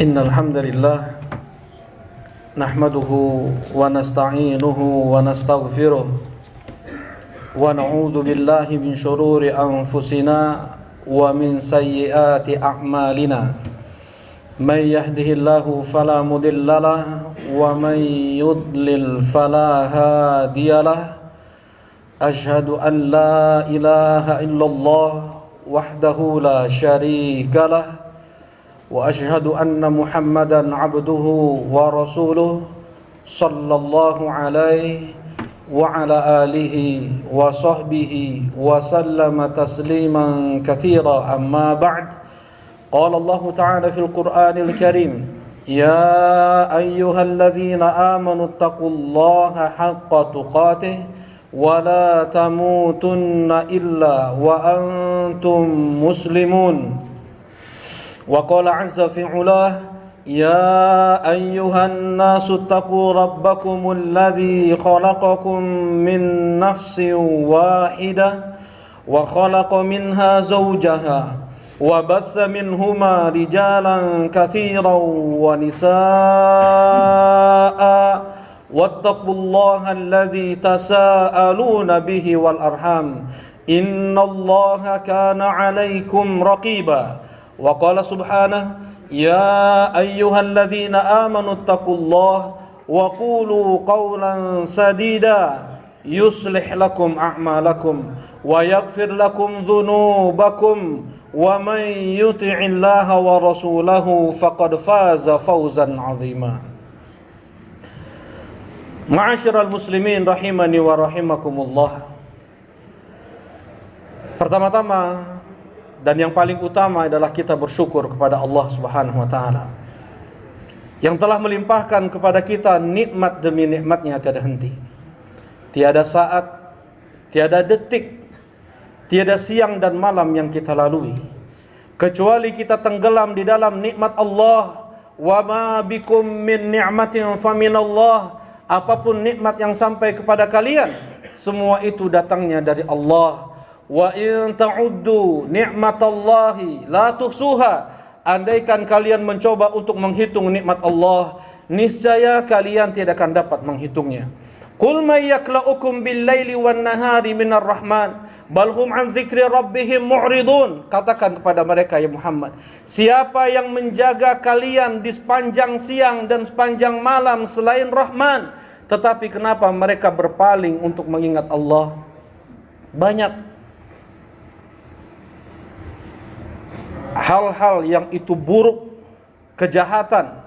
Innal hamdalillah nahmaduhu wa nasta'inuhu wa nastaghfiruh wa na'udzu billahi min shururi anfusina wa min sayyiati a'malina. Man yahdihillahu fala mudhillalah wa man yudlil fala hadiyalah. Ashhadu an la ilaha illallah wahdahu la syarikalah wa ashhadu anna Muhammadan abduhu wa rasuluh sallallahu alaihi wa ala alihi wa sahbihi wa sallama tasliman katsira. Amma ba'd. Qala Allah ta'ala fil Qur'anil Karim, ya ayyuhalladzina amanu taqullaha haqqa tuqatih wa la tamutunna illa wa antum muslimun. Wa qala 'azza fi 'ulah, ya ayyuhan nasu taqu rabbakumul ladzi khalaqakum min nafsin wahidah wa khalaqa minha zawjaha wa batha minhuma rijalan katsiran wa nisaa'a wattaqullaha alladzi tasaaluna bihi wal arham innallaha kana 'alaikum raqiba. Wa qala subhanahu, ya ayyuhalladzina amanu taqullaha wa qulu qawlan sadida yuslih lakum a'malakum wa yaghfir lakum dhunubakum wa man yuti'illaha wa rasulahu faqad faza fawzan 'azima. Ma'asyiral muslimin rahimani wa rahimakumullah. Pertama-tama dan yang paling utama adalah kita bersyukur kepada Allah Subhanahu wa taala yang telah melimpahkan kepada kita nikmat demi nikmatnya tiada henti. Tiada saat, tiada detik, tiada siang dan malam yang kita lalui kecuali kita tenggelam di dalam nikmat Allah. Wa ma bikum min ni'matin faminallah. Apapun nikmat yang sampai kepada kalian, semua itu datangnya dari Allah. Wa in ta'uddu ni'matallahi la tuhsuha. Andaikan kalian mencoba untuk menghitung nikmat Allah, niscaya kalian tidak akan dapat menghitungnya. Qul may yakla'ukum bil-laili wan-nahari minar rahman bal hum an dzikri rabbihim mu'ridun. Katakan kepada mereka, ya Muhammad, siapa yang menjaga kalian di sepanjang siang dan sepanjang malam selain Rahman, tetapi kenapa mereka berpaling untuk mengingat Allah? Banyak hal-hal yang itu buruk, kejahatan,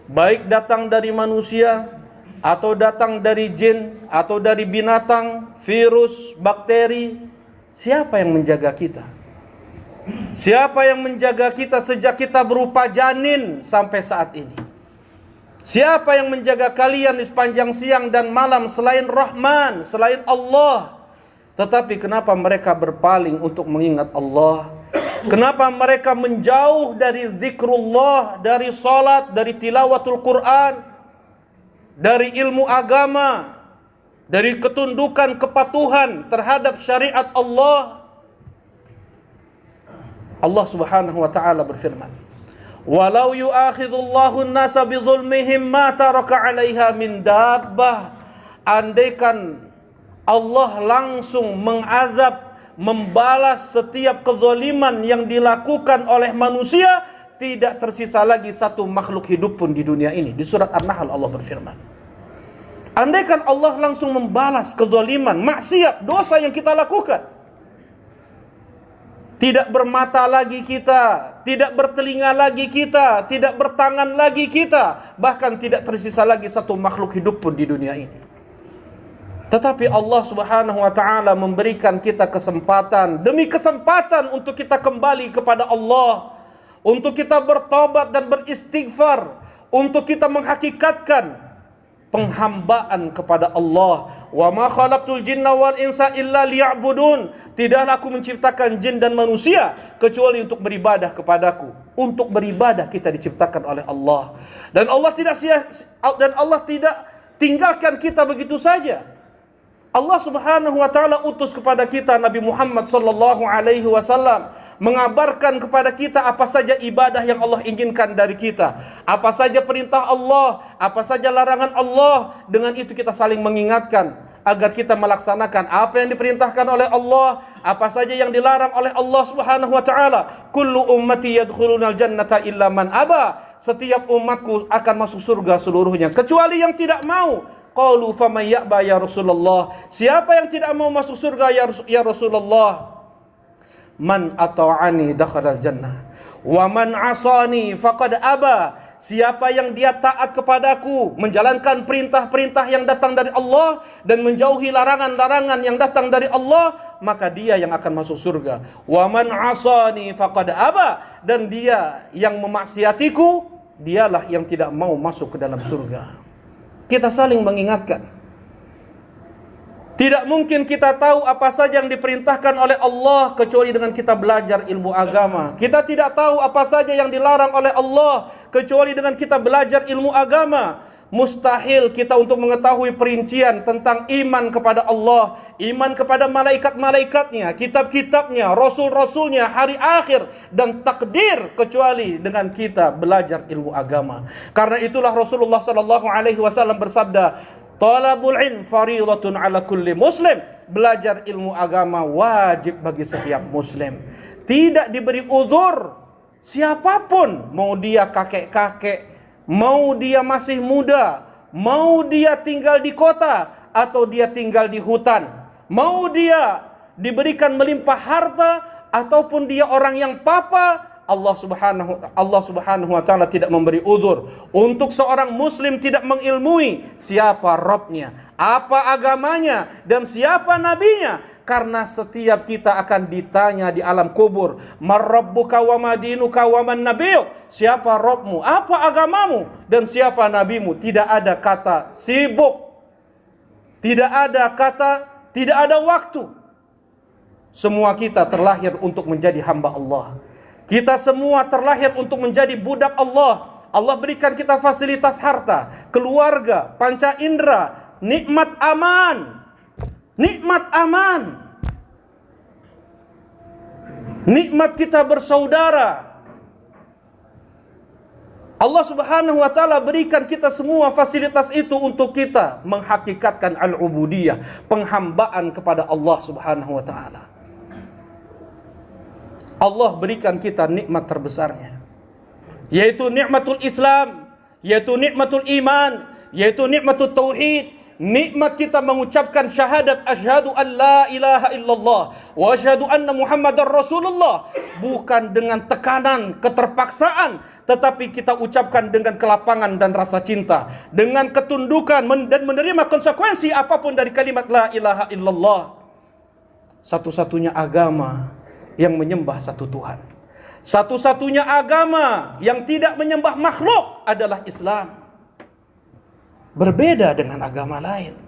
baik datang dari manusia atau datang dari jin atau dari binatang, virus, bakteri. Siapa yang menjaga kita? Siapa yang menjaga kita sejak kita berupa janin sampai saat ini? Siapa yang menjaga kalian di sepanjang siang dan malam selain Rahman, selain Allah? Tetapi kenapa mereka berpaling untuk mengingat Allah? Kenapa mereka menjauh dari zikrullah, dari salat, dari tilawatul Quran, dari ilmu agama, dari ketundukan kepatuhan terhadap syariat Allah? Allah Subhanahu wa taala berfirman, walau yu'akhidullahu an-nasa bidzulmihim ma taraka 'alaiha min dabbah. Andaikan Allah langsung mengazab, membalas setiap kezaliman yang dilakukan oleh manusia, tidak tersisa lagi satu makhluk hidup pun di dunia ini. Di surat An-Nahl Allah berfirman, andaikan Allah langsung membalas kezaliman, maksiat, dosa yang kita lakukan, tidak bermata lagi kita, tidak bertelinga lagi kita, tidak bertangan lagi kita, bahkan tidak tersisa lagi satu makhluk hidup pun di dunia ini. Tetapi Allah Subhanahu wa taala memberikan kita kesempatan demi kesempatan untuk kita kembali kepada Allah, untuk kita bertobat dan beristighfar, untuk kita menghakikatkan penghambaan kepada Allah. Wa ma khalaqtul jinna wal insa illa liya'budun. Tidaklah aku menciptakan jin dan manusia kecuali untuk beribadah kepadaku. Untuk beribadah kita diciptakan oleh Allah. Dan Allah tidak tinggalkan kita begitu saja. Allah Subhanahu wa taala utus kepada kita Nabi Muhammad sallallahu alaihi wasallam mengabarkan kepada kita apa saja ibadah yang Allah inginkan dari kita, apa saja perintah Allah, apa saja larangan Allah. Dengan itu kita saling mengingatkan agar kita melaksanakan apa yang diperintahkan oleh Allah, apa saja yang dilarang oleh Allah Subhanahu wa taala. Kullu ummati yadkhulunal jannata illa man aba. Setiap umatku akan masuk surga seluruhnya kecuali yang tidak mau. Qalu faman ya'ba ya Rasulullah. Siapa yang tidak mau masuk surga ya Rasulullah? Man ata'ani dakhalal jannah wa man asani faqad aba. Siapa yang dia taat kepadaku, menjalankan perintah-perintah yang datang dari Allah dan menjauhi larangan-larangan yang datang dari Allah, maka dia yang akan masuk surga. Wa man asani faqad aba. Dan dia yang memaksiatiku, dialah yang tidak mau masuk ke dalam surga. Kita saling mengingatkan. Tidak mungkin kita tahu apa saja yang diperintahkan oleh Allah kecuali dengan kita belajar ilmu agama. Kita tidak tahu apa saja yang dilarang oleh Allah kecuali dengan kita belajar ilmu agama. Mustahil kita untuk mengetahui perincian tentang iman kepada Allah, iman kepada malaikat-malaikatnya, kitab-kitabnya, rasul-rasulnya, hari akhir, dan takdir kecuali dengan kita belajar ilmu agama. Karena itulah Rasulullah SAW bersabda, talabul ilm faridatun ala kulli muslim. Belajar ilmu agama wajib bagi setiap muslim. Tidak diberi udzur siapapun, mau dia kakek-kakek, mau dia masih muda, mau dia tinggal di kota atau dia tinggal di hutan, mau dia diberikan melimpah harta ataupun dia orang yang papa, Allah Subhanahu wa taala tidak memberi udzur untuk seorang muslim tidak mengilmui siapa Rabbnya, apa agamanya, dan siapa nabinya. Karena setiap kita akan ditanya di alam kubur, marrabbuka wa madinuka wa man nabiyuk. Siapa Rabbmu, apa agamamu, dan siapa nabimu. Tidak ada kata sibuk, tidak ada kata tidak ada waktu. Semua kita terlahir untuk menjadi hamba Allah. Kita semua terlahir untuk menjadi budak Allah. Allah berikan kita fasilitas harta, keluarga, panca indera, nikmat aman. Nikmat aman. Nikmat kita bersaudara. Allah Subhanahu wa taala berikan kita semua fasilitas itu untuk kita menghakikatkan al-ubudiyah, penghambaan kepada Allah Subhanahu wa taala. Allah berikan kita nikmat terbesarnya, yaitu nikmatul Islam, yaitu nikmatul iman, yaitu nikmatul tauhid. Nikmat kita mengucapkan syahadat asyhadu an la ilaha illallah wa asyhadu anna muhammadar rasulullah, bukan dengan tekanan, keterpaksaan, tetapi kita ucapkan dengan kelapangan dan rasa cinta, dengan ketundukan dan menerima konsekuensi apapun dari kalimat la ilaha illallah. Satu-satunya agama yang menyembah satu Tuhan, satu-satunya agama yang tidak menyembah makhluk adalah Islam. Berbeda dengan agama lain.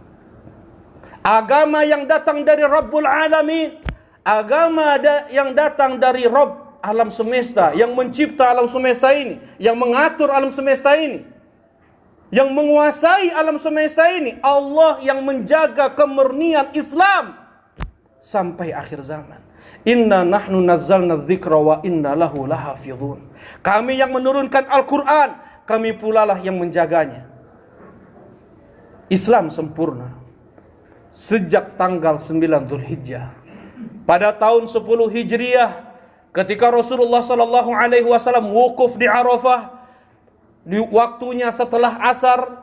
Agama yang datang dari Rabbul Alamin, agama yang datang dari Rabb alam semesta, yang mencipta alam semesta ini, yang mengatur alam semesta ini, yang menguasai alam semesta ini. Allah yang menjaga kemurnian Islam sampai akhir zaman. Inna nahnu nazzalna dzikra wa inna lahu lahafizun. Kami yang menurunkan Al-Quran, kami pula lah yang menjaganya. Islam sempurna sejak tanggal 9 Dzulhijjah. Pada tahun 10 Hijriah, ketika Rasulullah SAW wukuf di Arafah, di waktunya setelah asar,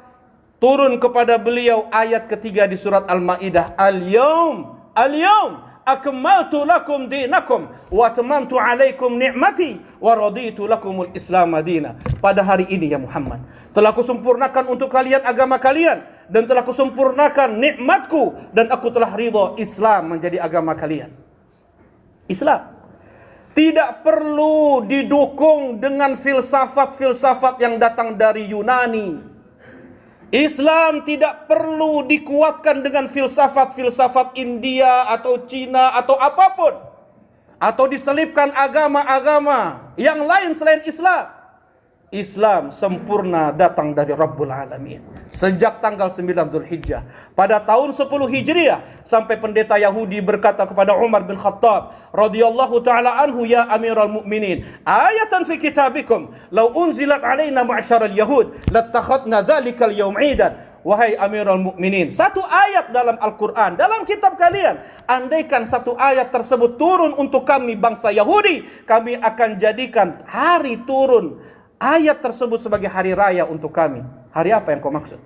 turun kepada beliau ayat ketiga di surat Al-Maidah, Al-yawm akmaltu lakum dinakum wa atmamtu alaikum ni'mati wa raditu lakumul Islam madina. Pada hari ini ya Muhammad, telah kusempurnakan untuk kalian agama kalian, dan telah kusempurnakan nikmatku, dan aku telah ridha Islam menjadi agama kalian. Islam tidak perlu didukung dengan filsafat-filsafat yang datang dari Yunani. Islam tidak perlu dikuatkan dengan filsafat-filsafat India atau Cina atau apapun, atau diselipkan agama-agama yang lain selain Islam. Islam sempurna datang dari Rabbul Alamin. Sejak tanggal 9 Dzulhijjah pada tahun 10 Hijriah, sampai pendeta Yahudi berkata kepada Umar bin Khattab radhiyallahu taala anhu, "Ya Amirul Mukminin, ayatan fi kitabikum law unzilat alaina ma'syaral yahud lattakhadna dzalikal yawm 'idan." Wahai Amirul Mukminin, satu ayat dalam Al-Qur'an, dalam kitab kalian, andaikan satu ayat tersebut turun untuk kami bangsa Yahudi, kami akan jadikan hari turun ayat tersebut sebagai hari raya untuk kami. Hari apa yang kau maksud?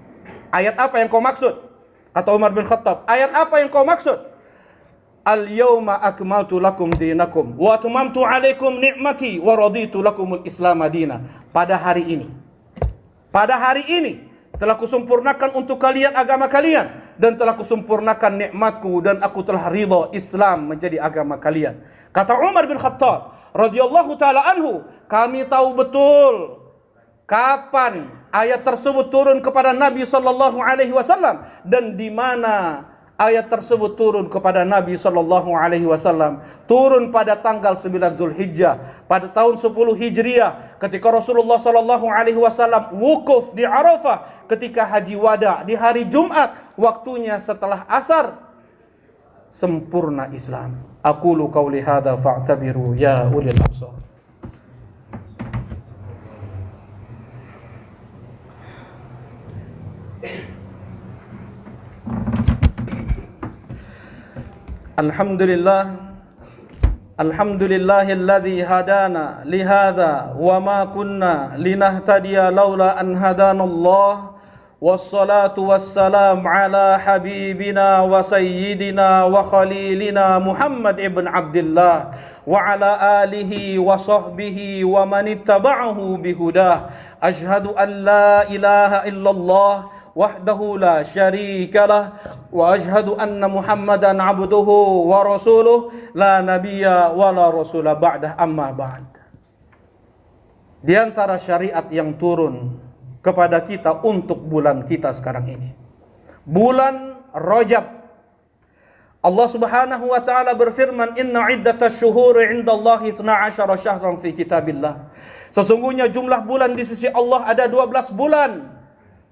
Ayat apa yang kau maksud? Kata Umar bin Khattab, ayat apa yang kau maksud? Al-yawma akmaltu lakum dinakum wa atmamtu alaikum ni'mati wa raditu lakumul Islam madina. Pada hari ini telah kusempurnakan untuk kalian agama kalian, dan telah kusempurnakan nikmatku, dan aku telah ridha Islam menjadi agama kalian. Kata Umar bin Khattab radhiyallahu taala anhu, kami tahu betul kapan ayat tersebut turun kepada Nabi sallallahu alaihi wasallam dan di mana ayat tersebut turun kepada Nabi sallallahu alaihi wasallam. Turun pada tanggal 9 Dzulhijjah pada tahun 10 Hijriah, ketika Rasulullah sallallahu alaihi wasallam wukuf di Arafah ketika haji wada di hari Jumat, waktunya setelah asar. Sempurna Islam. Aqulu qauli hadza fa'tabiru ya ulil absar. Alhamdulillahilladzi hadana lihadza wa ma kunna linahtadiya laula an hadanallah. Wassalatu wassalam ala habibina wa sayyidina wa khalilina Muhammad ibn Abdullah wa ala alihi wa sahbihi wa man ittaba'ahu bihudah. Ashhadu an la ilaha illallah wahdahu la syarika lah wa ashhadu anna Muhammadan abduhu wa rasuluh la nabiyya wa la rasula ba'dah, amma ba'd. Di antara syariat yang turun kepada kita untuk bulan kita sekarang ini, bulan Rajab, Allah Subhanahu wa taala berfirman, "Inna iddatash syuhuri 'indallahi 12 syahran fi kitabillah." Sesungguhnya jumlah bulan di sisi Allah ada 12 bulan.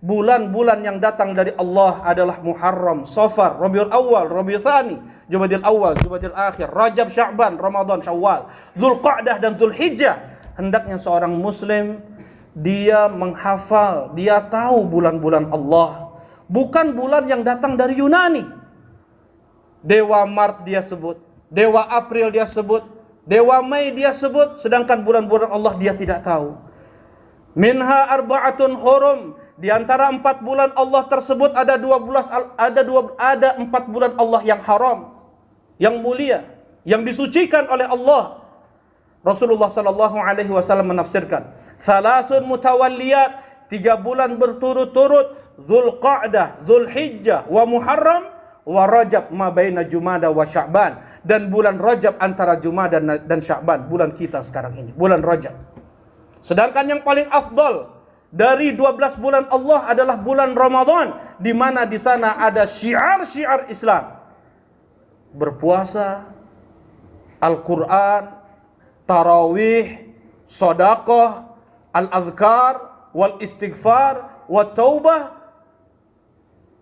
Bulan-bulan yang datang dari Allah adalah Muharram, Safar, Rabiul Awal, Rabiul Tsani, Jumadil Awal, Jumadil Akhir, Rajab, Sya'ban, Ramadan, Syawal, Dzulqa'dah dan Dzulhijjah. Hendaknya seorang muslim dia menghafal, dia tahu bulan-bulan Allah, bukan bulan yang datang dari Yunani. Dewa Mart dia sebut, Dewa April dia sebut, Dewa Mei dia sebut, sedangkan bulan-bulan Allah dia tidak tahu. Minha arba'atun hurum, di antara 4 bulan Allah tersebut ada 4 bulan Allah yang haram, yang mulia, yang disucikan oleh Allah. Rasulullah sallallahu alaihi wasallam menafsirkan, "Thalathun mutawalliyat", 3 bulan berturut-turut, Dzulqa'dah, Dzulhijjah, wa Muharram, wa Rajab ma baina Jumada wa Sya'ban, dan bulan Rajab antara Jumada dan Sya'ban, bulan kita sekarang ini, bulan Rajab. Sedangkan yang paling afdal dari 12 bulan Allah adalah bulan Ramadan, di mana di sana ada syiar-syiar Islam. Berpuasa, Al-Qur'an, tarawih, sedekah, al-azkar, wal istighfar, wat taubah.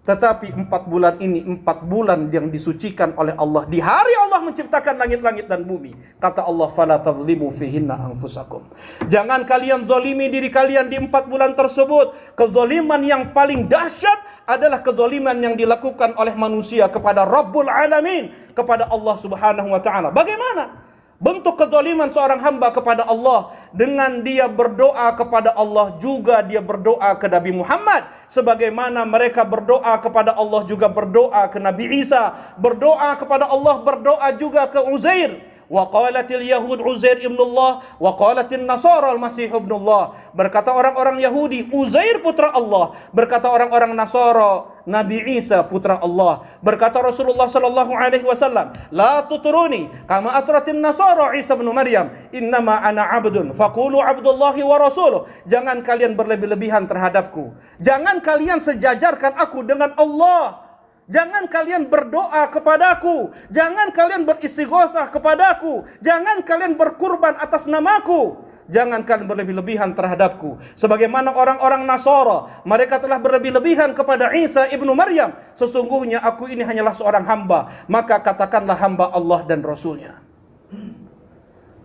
Tetapi 4 bulan ini 4 bulan yang disucikan oleh Allah. Di hari Allah menciptakan langit-langit dan bumi. Kata Allah, "Fala tadzlimu fihinna anfusakum." Jangan kalian zalimi diri kalian di 4 bulan tersebut. Kezaliman yang paling dahsyat adalah kezaliman yang dilakukan oleh manusia kepada Rabbul Alamin, kepada Allah Subhanahu wa taala. Bagaimana bentuk kezaliman seorang hamba kepada Allah? Dengan dia berdoa kepada Allah, juga dia berdoa ke Nabi Muhammad. Sebagaimana mereka berdoa kepada Allah, juga berdoa ke Nabi Isa. Berdoa kepada Allah, berdoa juga ke Uzair. Wa qalatil yahud Uzair ibnullah wa qalatil nasara al-masih ibnullah. Berkata orang-orang Yahudi, Uzair putra Allah. Berkata orang-orang Nasara, Nabi Isa putra Allah. Berkata Rasulullah sallallahu alaihi wasallam, "La tuturuni kama atratin nasara Isa bin Maryam, innama ana 'abdun faqulu 'abdullahi wa rasuluh." Jangan kalian berlebih-lebihan terhadapku. Jangan kalian sejajarkan aku dengan Allah. Jangan kalian berdoa kepadaku. Jangan kalian beristighotsah kepadaku. Jangan kalian berkurban atas namaku. jangankan berlebih-lebihan terhadapku. Sebagaimana orang-orang Nasara, mereka telah berlebih-lebihan kepada Isa ibnu Maryam. Sesungguhnya aku ini hanyalah seorang hamba, maka katakanlah hamba Allah dan Rasulnya.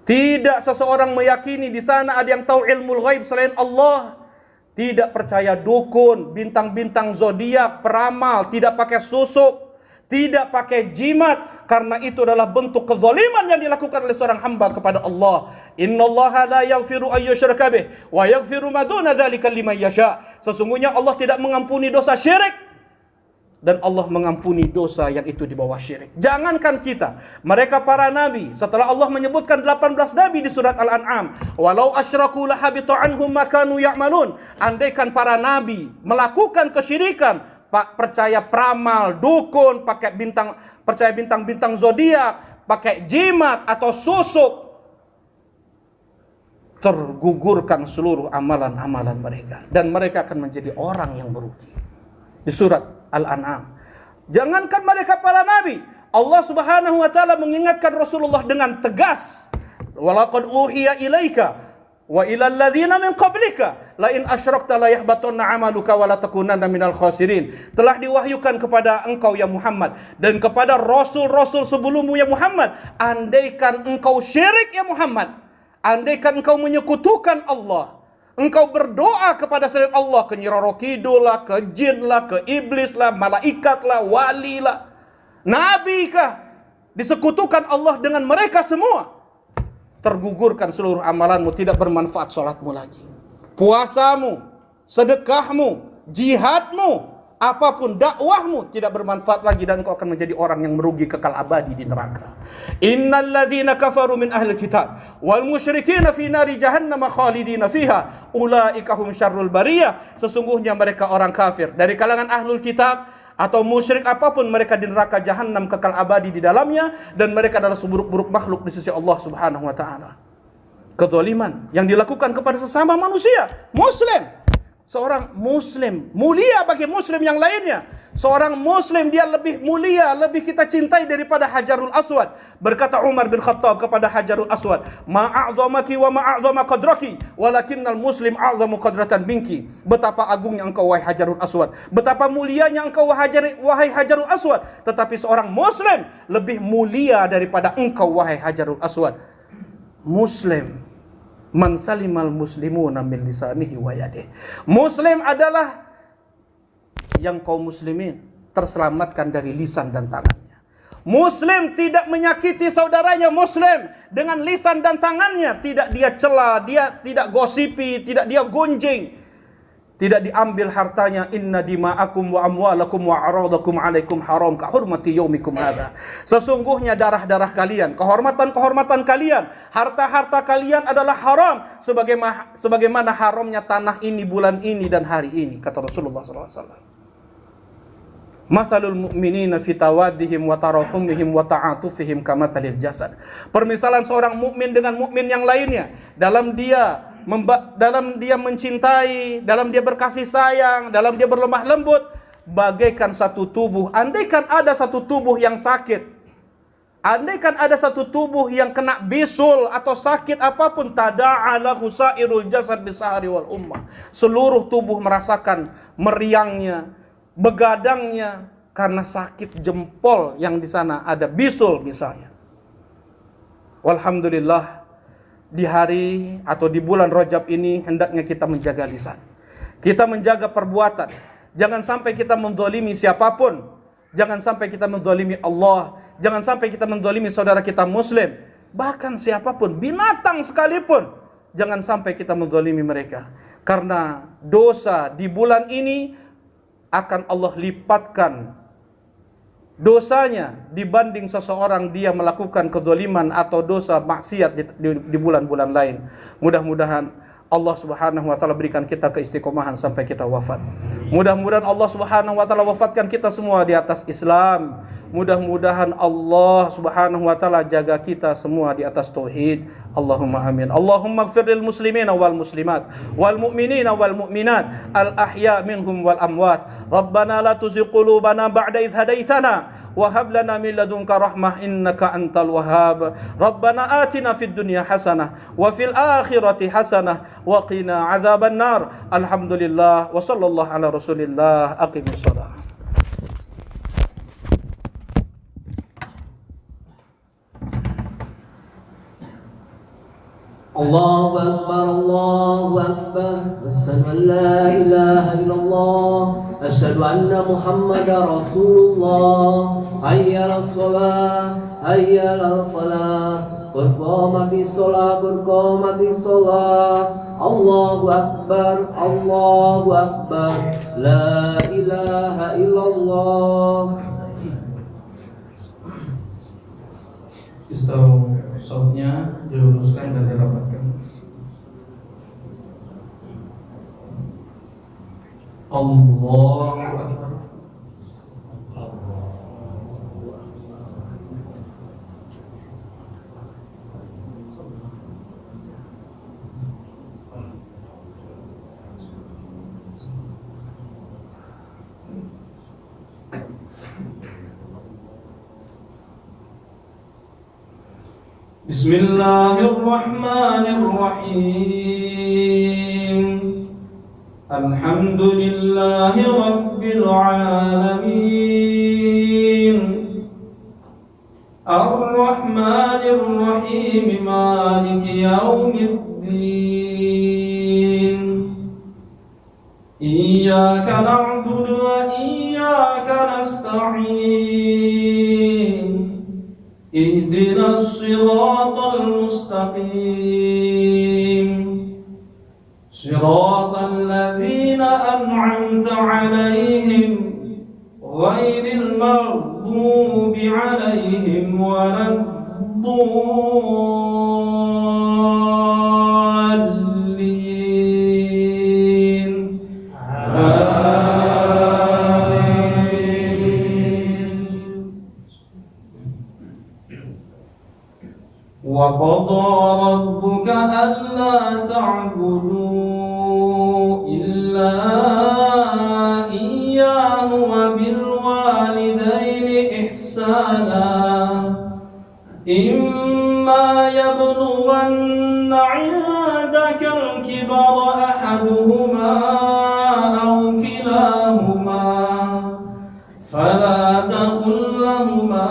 Tidak seseorang meyakini di sana ada yang tahu ilmu ghaib selain Allah. Tidak percaya dukun, bintang-bintang zodiak, peramal, tidak pakai susuk, tidak pakai jimat, karena itu adalah bentuk kezaliman yang dilakukan oleh seorang hamba kepada Allah. Innallaha la yaghfiru ay yushraka bih wa yaghfiru ma duna dzalika liman yasha. Sesungguhnya Allah tidak mengampuni dosa syirik, dan Allah mengampuni dosa yang itu di bawah syirik. Jangankan kita, mereka para nabi, setelah Allah menyebutkan 18 nabi di surat Al-An'am, walau asyraku lahabita anhum ma kanu ya'malun. Andaikan para nabi melakukan kesyirikan, percaya peramal, dukun, percaya bintang-bintang zodiak, pakai jimat atau susuk, tergugurkan seluruh amalan-amalan mereka, dan mereka akan menjadi orang yang merugi. Di surat Al-An'am. Jangankan mereka para nabi, Allah Subhanahu wa taala mengingatkan Rasulullah dengan tegas, walaqad uhiya ilaika wa ilal ladzina min qablika la in asyrakta la yahbatanna 'amaluka wa la takunanna minal khasirin. Telah diwahyukan kepada engkau ya Muhammad dan kepada rasul-rasul sebelummu ya Muhammad, andaikan engkau syirik ya Muhammad, andaikan engkau menyekutukan Allah, engkau berdoa kepada selain Allah, ke Nyi Roro Kidul lah, ke jin lah, ke iblis lah, malaikat lah, wali lah, nabi kah, disekutukan Allah dengan mereka semua, tergugurkan seluruh amalanmu, tidak bermanfaat sholatmu lagi, puasamu, sedekahmu, jihadmu, apapun dakwahmu tidak bermanfaat lagi, dan engkau akan menjadi orang yang merugi kekal abadi di neraka. Innal ladzina kafaru min ahli kitab wal musyrikin fi nari jahannam khalidina fiha ulaika hum syarrul bariyah. Sesungguhnya mereka orang kafir dari kalangan ahlul kitab atau musyrik apapun, mereka di neraka jahanam kekal abadi di dalamnya, dan mereka adalah seburuk-buruk makhluk di sisi Allah Subhanahu wa taala. Kezaliman yang dilakukan kepada sesama manusia muslim. Seorang muslim mulia bagi muslim yang lainnya. Seorang muslim dia lebih mulia, lebih kita cintai daripada Hajarul Aswad. Berkata Umar bin Khattab kepada Hajarul Aswad, ma'a'zamaki wa ma'a'zama qadraki walakinnal muslim a'zamu qadratan minki. Betapa agungnya engkau wahai Hajarul Aswad, betapa mulianya engkau wahai Hajarul Aswad, tetapi seorang muslim lebih mulia daripada engkau wahai Hajarul Aswad. Muslim man salimal muslimuna min lisanihi wa yadihi. Muslim adalah yang kaum muslimin terselamatkan dari lisan dan tangannya. Muslim tidak menyakiti saudaranya muslim dengan lisan dan tangannya, tidak dia cela, dia tidak gosipi, tidak dia gonjing, tidak diambil hartanya. Inna dima'akum wa amwalakum wa aradakum alaikum haram ka hurmati yaumikum hadha. Sesungguhnya darah-darah kalian, kehormatan-kehormatan kalian, harta-harta kalian adalah haram sebagaimana haramnya tanah ini, bulan ini, dan hari ini, kata Rasulullah SAW. Mathalul mu'minina fi tawaddihim wa tarahumihim wa ta'atufihim kamathalil jasad. Permisalan seorang mukmin dengan mukmin yang lainnya dalam dia mencintai, dalam dia berkasih sayang, dalam dia berlemah lembut, bagaikan satu tubuh. Andaikan ada satu tubuh yang sakit, andaikan ada satu tubuh yang kena bisul atau sakit apapun, tada'ala husairul jasad bisahari wal ummah, seluruh tubuh merasakan meriangnya, begadangnya, karena sakit jempol yang di sana ada bisul misalnya. Walhamdulillah, di hari atau di bulan Rajab ini hendaknya kita menjaga lisan, kita menjaga perbuatan. Jangan sampai kita menzalimi siapapun, jangan sampai kita menzalimi Allah, jangan sampai kita menzalimi saudara kita muslim, bahkan siapapun, binatang sekalipun, jangan sampai kita menzalimi mereka, karena dosa di bulan ini akan Allah lipatkan dosanya dibanding seseorang dia melakukan kezaliman atau dosa maksiat di bulan-bulan lain. Mudah-mudahan Allah Subhanahu wa taala berikan kita keistiqomahan sampai kita wafat. Mudah-mudahan Allah Subhanahu wa taala wafatkan kita semua di atas Islam. Mudah-mudahan Allah Subhanahu wa taala jaga kita semua di atas tauhid. Allahumma amin. Allahumma ighfir lil muslimina wal muslimat wal mu'minina wal mu'minat al ahya minhum wal amwat. Rabbana la tuzigh qulubana ba'da idh hadaitana wa hab lana min ladunka rahmah innaka antal wahhab. Rabbana atina fid dunya hasanah wa fil akhirati hasanah wa qina adzaban nar. Alhamdulillah wa sallallahu ala Rasulillah. Aqimis shalah. Allahu Akbar, Allahu Akbar. Asyhadu an la ilaha illallah, asyhadu anna Muhammadar Rasulullah. Hayya 'alas shalah, hayya 'alal falah. Qad qamatis shalah, qad qamatis shalah. Allahu Akbar, Allahu Akbar. La ilaha illallah. Istau softnya diluruskan dan dirapatkan. Allahu Akbar. Bismillahirrahmanirrahim. Alhamdulillahi rabbil alamin. Ar-Rahmanir-Rahim, Maliki yaumiddin. Iyyaka na'budu wa iyyaka nasta'in. Ihdinas siratal mustaqim. Siratal ladzina an'amta 'alaihim ghairil maghdubi 'alaihim waladdallin. Wa qadha rabbuka alla ta'budu illa iyyahu wa bil walidayni ihsana. Imma yablughanna 'indaka al-kibara ahaduhuma aw kilahuma fala taqul lahumā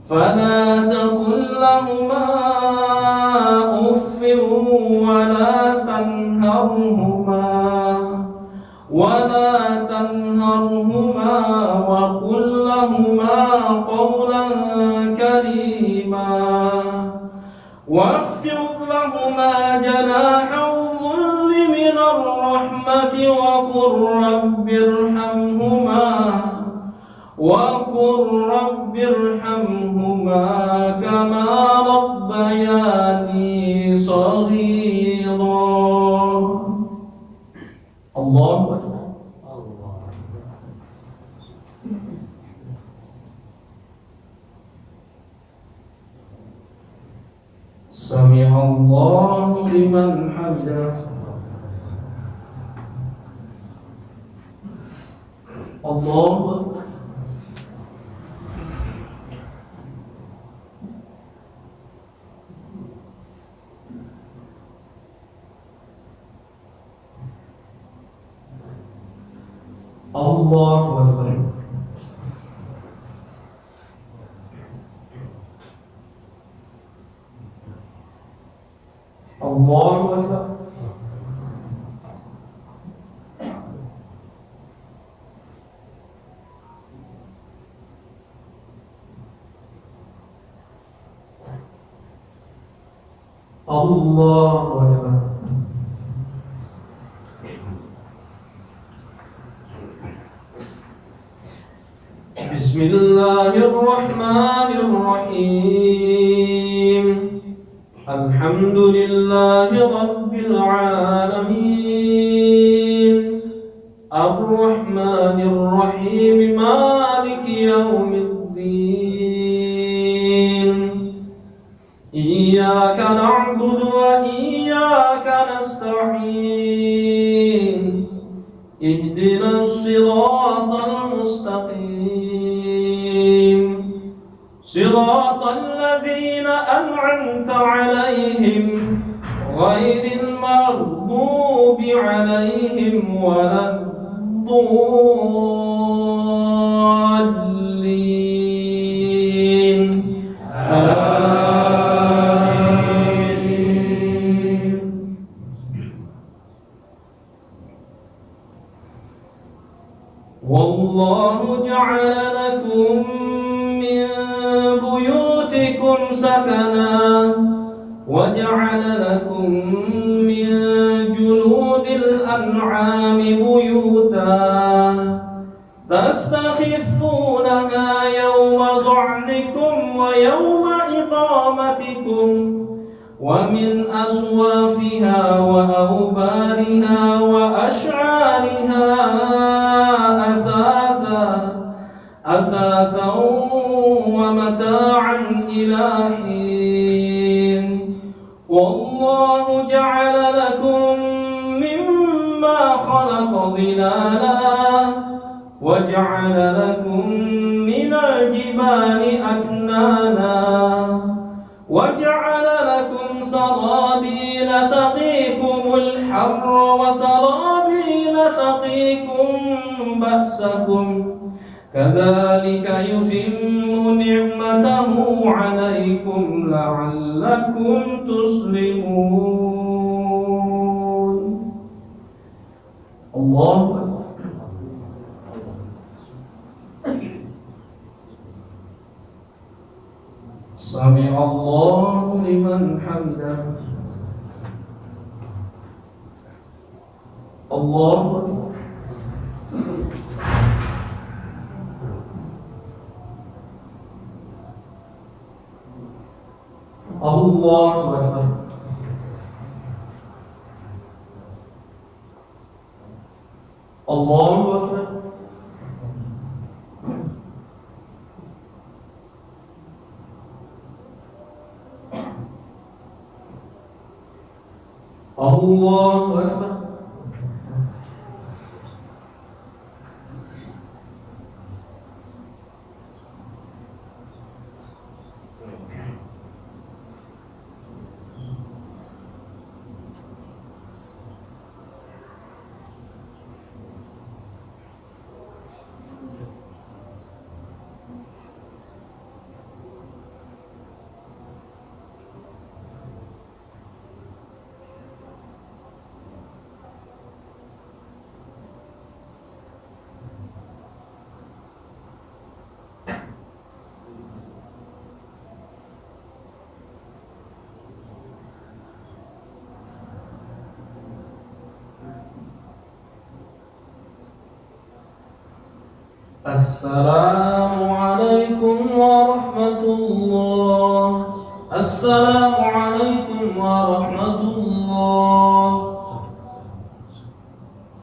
فلا تقل لهما أف ولا تنهرهما وقل لهما قولا كريما واخفض لهما جناح الذل من الرحمة وقل رب ارحمهما كما ربياني صغيرا. الله أكبر. سمع الله لمن حمده. الله أكبر. Allahu Akbar. Allahu Akbar. Allahu Akbar. Bismillahirrahmanirrahim. Alhamdulillahi rabbil alamin. Ar-Rahmanir-Rahim, Maliki yaumiddin. Iyyaka na'budu wa iyyaka nasta'in. Ihdinas siratal mustaqim. صراط الذين أنعمت عليهم غير المغضوب عليهم ولا الضالين آمين. والله جعل لكم من بيوتكم سكنا وجعل لكم من جلود الأنعام بيوتا تستخفونها يوم ظعنكم ويوم إقامتكم ومن أصوافها وأوبارها وأشعارها أثاثا ومتاعا إلى حين. والله جعل لكم مما خلق ظلالا وجعل لكم من الجبال أكنانا وجعل لكم سرابيل تقيكم الحر وسرابيل تقيكم بأسكم كذلك يتم نعمته عليكم لعلكم تسلمون. الله سمع الله لمن حمده. الله الله أكبر. الله أكبر. الله أكبر. السلام عليكم ورحمة الله. السلام عليكم ورحمة الله.